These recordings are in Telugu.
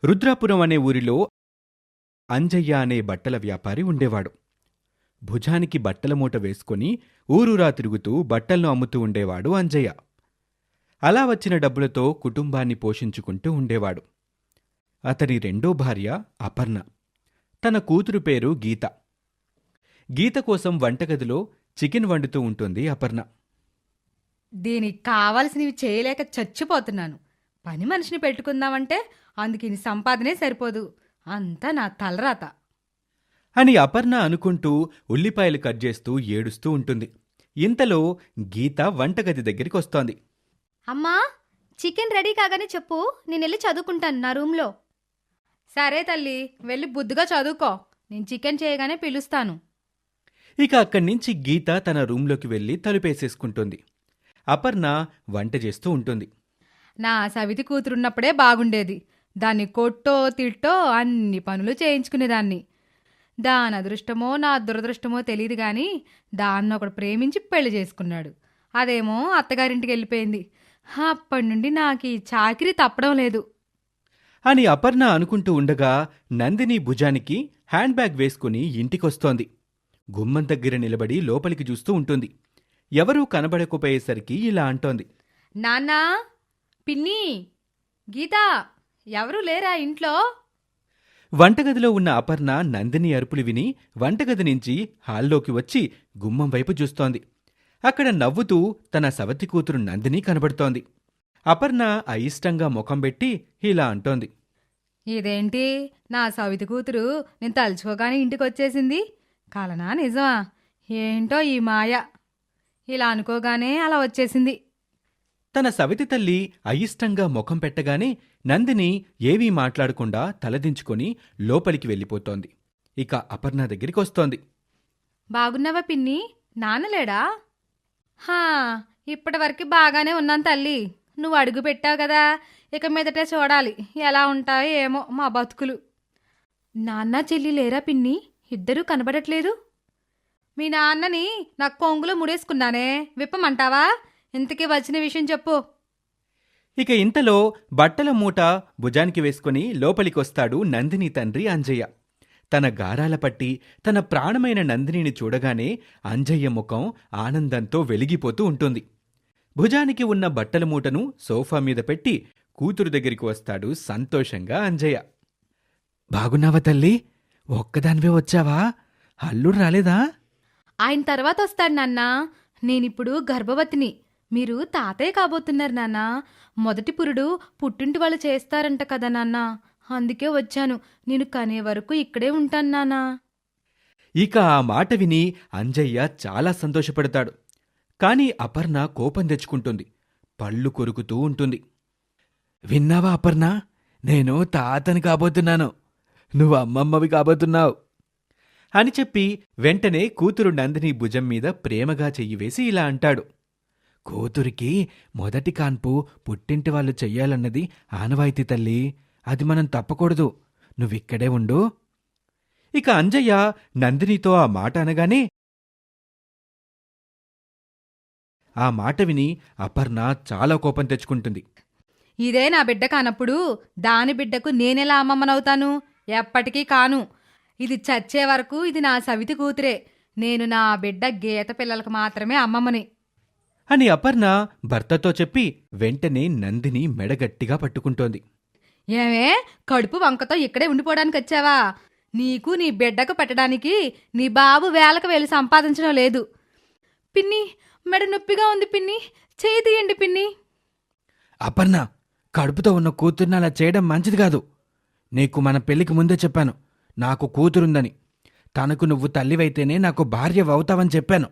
రుద్రాపురం అనే ఊరిలో అంజయ్య అనే బట్టల వ్యాపారి ఉండేవాడు. భుజానికి బట్టల మూట వేసుకుని ఊరూరా తిరుగుతూ బట్టలను అమ్ముతూ ఉండేవాడు అంజయ్య. అలా వచ్చిన డబ్బులతో కుటుంబాన్ని పోషించుకుంటూ ఉండేవాడు. అతని రెండో భార్య అపర్ణ. తన కూతురు పేరు గీత. గీత కోసం వంటగదిలో చికెన్ వండుతూ ఉంటుంది అపర్ణ. దీనికి కావాల్సినవి చేయలేక చచ్చిపోతున్నాను. పని మనిషిని పెట్టుకుందామంటే అందుకిని సంపాదనే సరిపోదు. అంతా నా తలరాత అని అపర్ణ అనుకుంటూ ఉల్లిపాయలు కట్ చేస్తూ ఏడుస్తూ ఉంటుంది. ఇంతలో గీత వంటగది దగ్గరికొస్తోంది. అమ్మా, చికెన్ రెడీ కాగానే చెప్పు, నేనెళ్ళి చదువుకుంటాను నా రూమ్లో. సరే తల్లి, వెళ్ళి బుద్ధిగా చదువుకో. నేను చికెన్ చేయగానే పిలుస్తాను. ఇక అక్కడ్నుంచి గీత తన రూంలోకి వెళ్లి తలుపేసేసుకుంటుంది. అపర్ణ వంట చేస్తూ ఉంటుంది. నా సవితి కూతురున్నప్పుడే బాగుండేది. దాన్ని కొట్టో తిట్టో అన్ని పనులు చేయించుకునేదాన్ని. దాని అదృష్టమో నా దురదృష్టమో తెలియదు గాని దాన్ని ఒకడు ప్రేమించి పెళ్లి చేసుకున్నాడు. అదేమో అత్తగారింటికి వెళ్ళిపోయింది. అప్పటి నుండి నాకు ఈ చాకిరీ తప్పడం లేదు అని అపర్ణ అనుకుంటూ ఉండగా నందిని భుజానికి హ్యాండ్ బ్యాగ్ వేసుకుని ఇంటికొస్తోంది. గుమ్మం దగ్గర నిలబడి లోపలికి చూస్తూ ఉంటుంది. ఎవరూ కనబడకపోయేసరికి ఇలా అంటోంది. నాన్నా, పిన్ని, గీతా, ఎవరూ లేరా ఇంట్లో? వంటగదిలో ఉన్న అపర్ణ నందిని అరుపులు విని వంటగది నుంచి హాల్లోకి వచ్చి గుమ్మం వైపు చూస్తోంది. అక్కడ నవ్వుతూ తన సవతి కూతురు నందిని కనబడుతోంది. అపర్ణ అయిష్టంగా ముఖం పెట్టి ఇలా అంటోంది. ఇదేంటి, నా సవితి కూతురు నేను తలుచుకోగానే ఇంటికొచ్చేసింది? కలనా నిజమా? ఏంటో ఈ మాయ. ఇలా అనుకోగానే అలా వచ్చేసింది. తన సవితి తల్లి అయిష్టంగా ముఖం పెట్టగానే నందిని ఏవీ మాట్లాడకుండా తలదించుకొని లోపలికి వెళ్ళిపోతోంది. ఇక అపర్ణ దగ్గరికొస్తోంది. బాగున్నావా పిన్ని? నాన్నలేడా? హా, ఇప్పటివరకు బాగానే ఉన్నాను తల్లి. నువ్వు అడుగు పెట్టావు కదా, ఇక మీదటే చూడాలి ఎలా ఉంటాయో ఏమో మా బతుకులు. నాన్న చెల్లి లేరా పిన్ని? ఇద్దరూ కనబడట్లేదు. మీ నాన్నని నా కొంగులో ముడేసుకున్నానే, విప్పమంటావా? ఇంతకీ వచ్చిన విషయం చెప్పు. ఇక ఇంతలో బట్టల మూట భుజానికి వేసుకుని లోపలికొస్తాడు నందిని తండ్రి అంజయ్య. తన గారాల పట్టి తన ప్రాణమైన నందినిని చూడగానే అంజయ్య ముఖం ఆనందంతో వెలిగిపోతూ ఉంటుంది. భుజానికి ఉన్న బట్టల మూటను సోఫా మీద పెట్టి కూతురు దగ్గరికి వస్తాడు సంతోషంగా అంజయ్య. బాగున్నావా తల్లి? ఒక్కదానివే వచ్చావా? అల్లుడు రాలేదా? ఆయన తర్వాత వస్తాడు నాన్న. నేనిప్పుడు గర్భవతిని. మీరు తాతయ్య కాబోతున్నారు నాన్న. మొదటి పురుడు పుట్టింటి వాళ్ళు చేస్తారంట కదా నాన్న, అందుకే వచ్చాను. నేను కనే వరకు ఇక్కడే ఉంటాను నాన్నా. ఇక ఆ మాట విని అంజయ్య చాలా సంతోషపడతాడు. కాని అపర్ణ కోపం తెచ్చుకుంటుంది. పళ్ళు కొరుకుతూ ఉంటుంది. విన్నావా అపర్ణ? నేను తాతని కాబోతున్నాను, నువ్వు అమ్మమ్మవి కాబోతున్నావు అని చెప్పి వెంటనే కూతురు నందిని భుజం మీద ప్రేమగా చెయ్యివేసి ఇలా అంటాడు. కూతురికి మొదటి కాన్పు పుట్టింటి వాళ్ళు చెయ్యాలన్నది ఆనవాయితీ తల్లి, అది మనం తప్పకూడదు. నువ్విక్కడే ఉండు. ఇక అంజయ్య నందినితో ఆ మాట అనగానే ఆ మాట విని అపర్ణ చాలా కోపం తెచ్చుకుంటుంది. ఇదే నా బిడ్డ కానప్పుడు దాని బిడ్డకు నేనెలా అమ్మమ్మనవుతాను? ఎప్పటికీ కాను. ఇది చచ్చే వరకు ఇది నా సవితి కూతురే. నేను నా బిడ్డ గీత పిల్లలకు మాత్రమే అమ్మమ్మని అని అపర్ణ భర్తతో చెప్పి వెంటనే నందిని మెడగట్టిగా పట్టుకుంటోంది. ఏమే, కడుపు వంకతో ఇక్కడే ఉండిపోవడానికి వచ్చావా? నీకు నీ బిడ్డకు పెట్టడానికి నీ బాబు వేలకు వేలు సంపాదించడం లేదు. పిన్ని, మెడ నొప్పిగా ఉంది పిన్ని, చేయి తీయండి పిన్ని. అపర్ణ, కడుపుతో ఉన్న కూతుర్ని అలా చేయడం మంచిది కాదు. నీకు మన పెళ్లికి ముందే చెప్పాను నాకు కూతురుందని. తనకు నువ్వు తల్లివైతేనే నాకు భార్యవవుతావని చెప్పాను.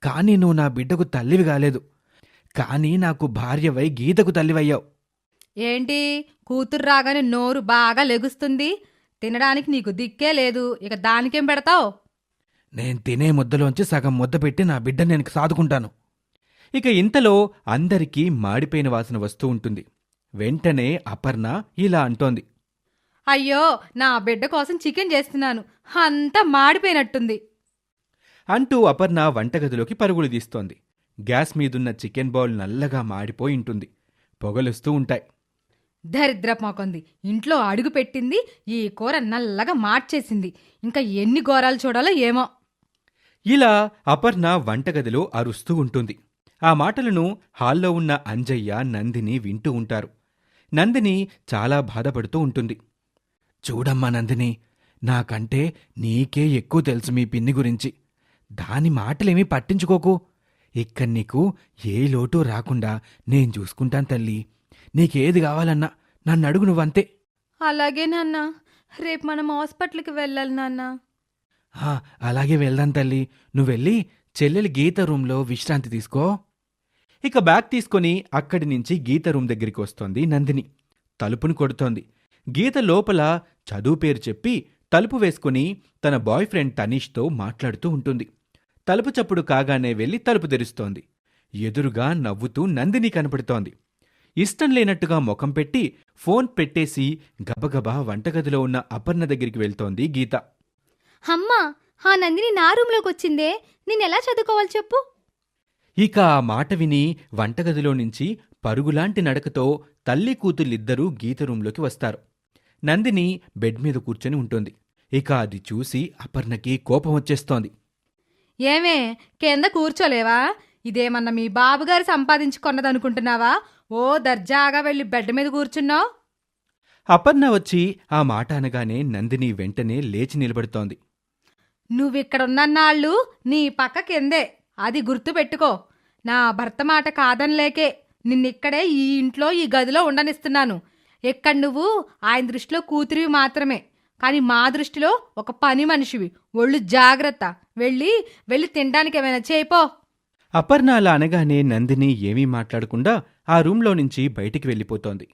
కానీ నువ్వు నా బిడ్డకు తల్లివి కాలేదు. కానీ నాకు భార్యవై గీతకు తల్లివయ్యావు. ఏంటి, కూతురు రాగానే నోరు బాగా లెగుస్తుంది. తినడానికి నీకు దిక్కే లేదు, ఇక దానికేం పెడతావు? నేను తినే ముద్దలోంచి సగం ముద్ద పెట్టి నా బిడ్డ నేను సాదుకుంటాను. ఇక ఇంతలో అందరికీ మాడిపోయిన వాసన వస్తూ ఉంటుంది. వెంటనే అపర్ణ ఇలా అంటోంది. అయ్యో, నా బిడ్డ కోసం చికెన్ చేస్తున్నాను, అంతా మాడిపోయినట్టుంది అంటూ అపర్ణ వంటగదిలోకి పరుగులు తీస్తోంది. గ్యాస్ మీదున్న చికెన్ బౌల్ నల్లగా మాడిపోయి ఉంటుంది. పొగలుస్తూ ఉంటాయి. దరిద్రపోకుంది. ఇంట్లో అడుగు పెట్టింది, ఈ కూర నల్లగా మార్చేసింది. ఇంకా ఎన్ని ఘోరాలు చూడాలో ఏమో. ఇలా అపర్ణ వంటగదిలో అరుస్తూ ఉంటుంది. ఆ మాటలను హాల్లో ఉన్న అంజయ్య, నందిని వింటూ ఉంటారు. నందిని చాలా బాధపడుతూ ఉంటుంది. చూడమ్మా నందిని, నాకంటే నీకే ఎక్కువ తెలుసు మీ పిన్ని గురించి. దాని మాటలేమీ పట్టించుకోకు. ఇక్కడ నీకు ఏ లోటు రాకుండా నేను చూసుకుంటాను తల్లి. నీకేది కావాలన్నా నన్ను అడుగు, నువ్వంతే. అలాగే నాన్న, రేపు మనం హాస్పిటల్కి వెళ్ళాలి నాన్న. అలాగే వెళ్దాం తల్లి. నువ్వెళ్ళి చెల్లెలి గీత రూంలో విశ్రాంతి తీసుకో. ఇక బ్యాగ్ తీసుకొని అక్కడి నుంచి గీత రూం దగ్గరికి వస్తోంది నందిని. తలుపును కొడుతోంది. గీత లోపల చదువు పేరు చెప్పి తలుపు వేసుకుని తన బాయ్ ఫ్రెండ్ తనీష్తో మాట్లాడుతూ ఉంటుంది. తలుపు చప్పుడు కాగానే వెళ్లి తలుపు తెరుస్తోంది. ఎదురుగా నవ్వుతూ నందిని కనపడుతోంది. ఇష్టం లేనట్టుగా ముఖం పెట్టి ఫోన్ పెట్టేసి గబగబా వంటగదిలో ఉన్న అపర్ణ దగ్గరికి వెళ్తోంది గీత. అమ్మా, ఆ నందిని నా రూమ్లోకి వచ్చిందే, నేనెలా చదువుకోవాలి చెప్పు. ఇక ఆ మాట విని వంటగదిలో నుంచి పరుగులాంటి నడకతో తల్లి కూతుళ్ళిద్దరూ గీత రూంలోకి వస్తారు. నందిని బెడ్ మీద కూర్చొని ఉంటుంది. ఇక అది చూసి అపర్ణకి కోపం వచ్చేస్తోంది. ఏమే, కింద కూర్చోలేవా? ఇదేమన్నా మీ బాబుగారు సంపాదించుకున్నదనుకుంటున్నావా? ఓ దర్జాగా వెళ్ళి బెడ్ మీద కూర్చున్నావు. అపర్ణ వచ్చి ఆ మాట అనగానే నందిని వెంటనే లేచి నిలబడుతోంది. నువ్విక్కడున్నన్నాళ్ళు నీ పక్క కిందే, అది గుర్తుపెట్టుకో. నా భర్త మాట కాదనిలేకే నిన్నిక్కడే ఈ ఇంట్లో ఈ గదిలో ఉండనిస్తున్నాను. ఎక్కడ నువ్వు ఆయన దృష్టిలో కూతురివి మాత్రమే, కానీ మా దృష్టిలో ఒక పని మనిషివి. ఒళ్ళు జాగ్రత్త. వెళ్ళి తినడానికి ఏమైనా చేయిపో. అపర్ణ అలా అనగానే నందిని ఏమీ మాట్లాడకుండా ఆ రూంలో నుంచి బయటికి వెళ్ళిపోతోంది.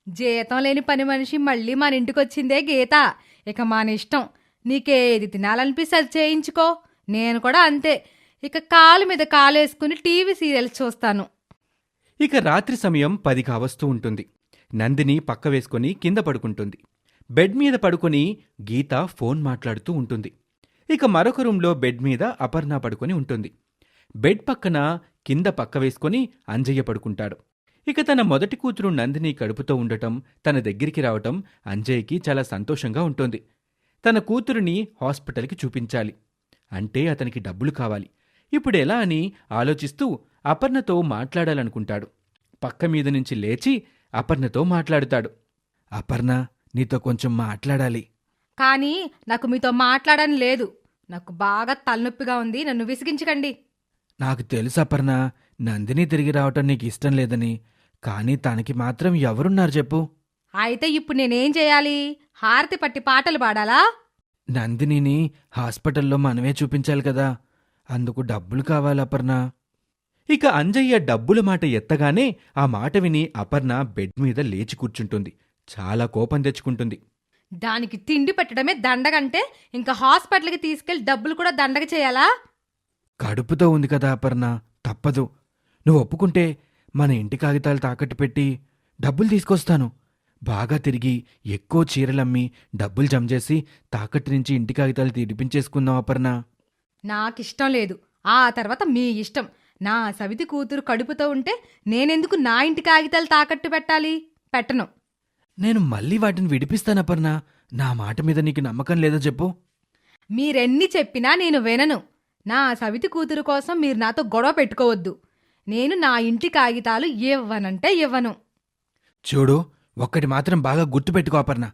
జీతం లేని పని మనిషి మళ్ళీ మన ఇంటికొచ్చిందే గీత. ఇక మన ఇష్టం. నీకేది తినాలనిపిస్తే అది చేయించుకో. నేను కూడా అంతే. ఇక కాలు మీద కాలేసుకుని టీవీ సీరియల్స్ చూస్తాను. ఇక రాత్రి సమయం 10 కావస్తూ ఉంటుంది. నందిని పక్క వేసుకుని కింద పడుకుంటుంది. బెడ్ మీద పడుకొని గీత ఫోన్ మాట్లాడుతూ ఉంటుంది. ఇక మరొక రూంలో బెడ్ మీద అపర్ణ పడుకొని ఉంటుంది. బెడ్ పక్కన కింద పక్క వేసుకొని అంజయ్య పడుకుంటాడు. ఇక తన మొదటి కూతురు నందిని కడుపుతో ఉండటం, తన దగ్గరికి రావటం అంజయ్యకి చాలా సంతోషంగా ఉంటుంది. తన కూతురిని హాస్పిటల్కి చూపించాలి అంటే అతనికి డబ్బులు కావాలి. ఇప్పుడెలా అని ఆలోచిస్తూ అపర్ణతో మాట్లాడాలనుకుంటాడు. పక్క మీద నుంచి లేచి అపర్ణతో మాట్లాడుతాడు. అపర్ణ, నీతో కొంచెం మాట్లాడాలి. కానీ నాకు మీతో మాట్లాడని లేదు. నాకు బాగా తలనొప్పిగా ఉంది. నన్ను విసిగించకండి. నాకు తెలుసు అపర్ణ, నందిని తిరిగి రావటం నీకు ఇష్టం లేదని. కానీ తనకి మాత్రం ఎవరున్నారు చెప్పు. అయితే ఇప్పుడు నేనేం చేయాలి? హారతి పట్టి పాటలు పాడాలా? నందినిని హాస్పిటల్లో మనమే చూపించాలి కదా, అందుకు డబ్బులు కావాలి అపర్ణ. ఇక అంజయ్య డబ్బుల మాట ఎత్తగానే ఆ మాట విని అపర్ణ బెడ్ మీద లేచి కూర్చుంటుంది. చాలా కోపం తెచ్చుకుంటుంది. దానికి తిండి పెట్టడమే దండగంటే ఇంకా హాస్పిటల్కి తీసుకెళ్లి డబ్బులు కూడా దండగ చేయాలా? కడుపుతో ఉంది కదా అపర్ణ, తప్పదు. నువ్వు ఒప్పుకుంటే మన ఇంటి కాగితాలు తాకట్టు పెట్టి డబ్బులు తీసుకొస్తాను. బాగా తిరిగి ఎక్కువ చీరలమ్మి డబ్బులు జమ చేసి తాకట్టు నుంచి ఇంటి కాగితాలు తిరిపించేసుకుందాం అపర్ణ. నాకిష్టం లేదు. ఆ తర్వాత మీ ఇష్టం. నా సవితి కూతురు కడుపుతో ఉంటే నేనెందుకు నా ఇంటి కాగితాలు తాకట్టు పెట్టను. నేను మళ్ళీ వాటిని విడిపిస్తాను అపర్ణ. నా మాట మీద నీకు నమ్మకం లేదో చెప్పు. మీరెన్ని చెప్పినా నేను వినను. నా సవితి కూతురు కోసం మీరు నాతో గొడవ పెట్టుకోవద్దు. నేను నా ఇంటి కాగితాలు ఇవ్వనంటే ఇవ్వను. చూడు, ఒక్కటి మాత్రం బాగా గుర్తుపెట్టుకో అపర్ణ.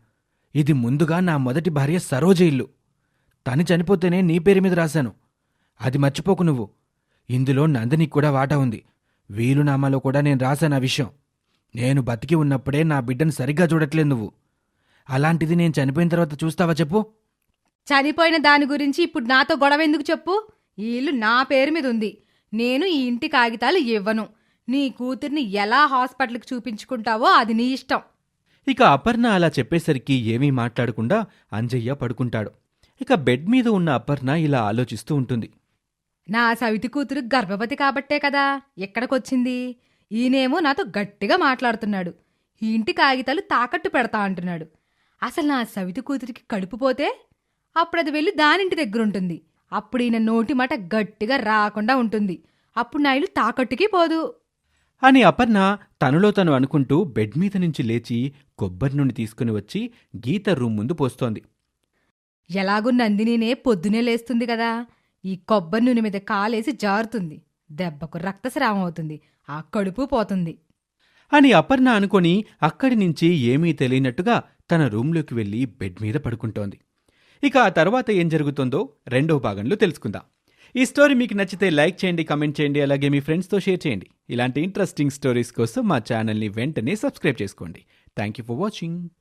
ఇది ముందుగా నా మొదటి భార్య సరోజ ఇల్లు. తను చనిపోతేనే నీ పేరు మీద రాశాను. అది మర్చిపోకు నువ్వు. ఇందులో నందినికి కూడా వాటా ఉంది. వీలునామాలో కూడా నేను రాశాను ఆ విషయం. నేను బతికి ఉన్నప్పుడే నా బిడ్డను సరిగ్గా చూడట్లేదు నువ్వు. అలాంటిది నేను చనిపోయిన తర్వాత చూస్తావా చెప్పు. చనిపోయిన దాని గురించి ఇప్పుడు నాతో గొడవ ఎందుకు చెప్పు? ఈ ఇల్లు నా పేరు మీద ఉంది. నేను ఈ ఇంటి కాగితాలు ఇవ్వను. నీ కూతుర్ని ఎలా హాస్పిటల్కి చూపించుకుంటావో అది నీ ఇష్టం. ఇక అపర్ణ అలా చెప్పేసరికి ఏమీ మాట్లాడకుండా అంజయ్య పడుకుంటాడు. ఇక బెడ్ మీద ఉన్న అపర్ణ ఇలా ఆలోచిస్తూ ఉంటుంది. నా సవితి కూతురు గర్భవతి కాబట్టే కదా ఎక్కడికొచ్చింది. ఈయనేమో నాతో గట్టిగా మాట్లాడుతున్నాడు. ఈ ఇంటి కాగితాలు తాకట్టు పెడతా అంటున్నాడు. అసలు నా సవితి కూతురికి కడుపు పోతే అప్పుడు అది వెళ్ళి దానింటి దగ్గరుంటుంది. అప్పుడు ఈయన నోటి మాట గట్టిగా రాకుండా ఉంటుంది. అప్పుడు నా ఇల్లు తాకట్టుకి పోదు. అని అపర్ణ తనలో తను అనుకుంటూ బెడ్ మీద నుంచి లేచి కొబ్బరి నూనె తీసుకుని వచ్చి గీత రూమ్ ముందు పోస్తోంది. ఎలాగూ నందినినే పొద్దునే లేస్తుంది కదా, ఈ కొబ్బరి నూనె మీద కాలేసి జారుతుంది, దెబ్బకు రక్తస్రావం అవుతుంది, ఆ కడుపు పోతుంది. అని అపర్ణ అనుకొని అక్కడి నుంచి ఏమీ తెలియనట్టుగా తన రూంలోకి వెళ్లి బెడ్ మీద పడుకుంటోంది. ఇక ఆ తర్వాత ఏం జరుగుతుందో రెండవ భాగంలో తెలుసుకుందాం. ఈ స్టోరీ మీకు నచ్చితే లైక్ చేయండి, కమెంట్ చేయండి, అలాగే మీ ఫ్రెండ్స్తో షేర్ చేయండి. ఇలాంటి ఇంట్రెస్టింగ్ స్టోరీస్ కోసం మా ఛానల్ని వెంటనే సబ్స్క్రైబ్ చేసుకోండి. Thank you for watching.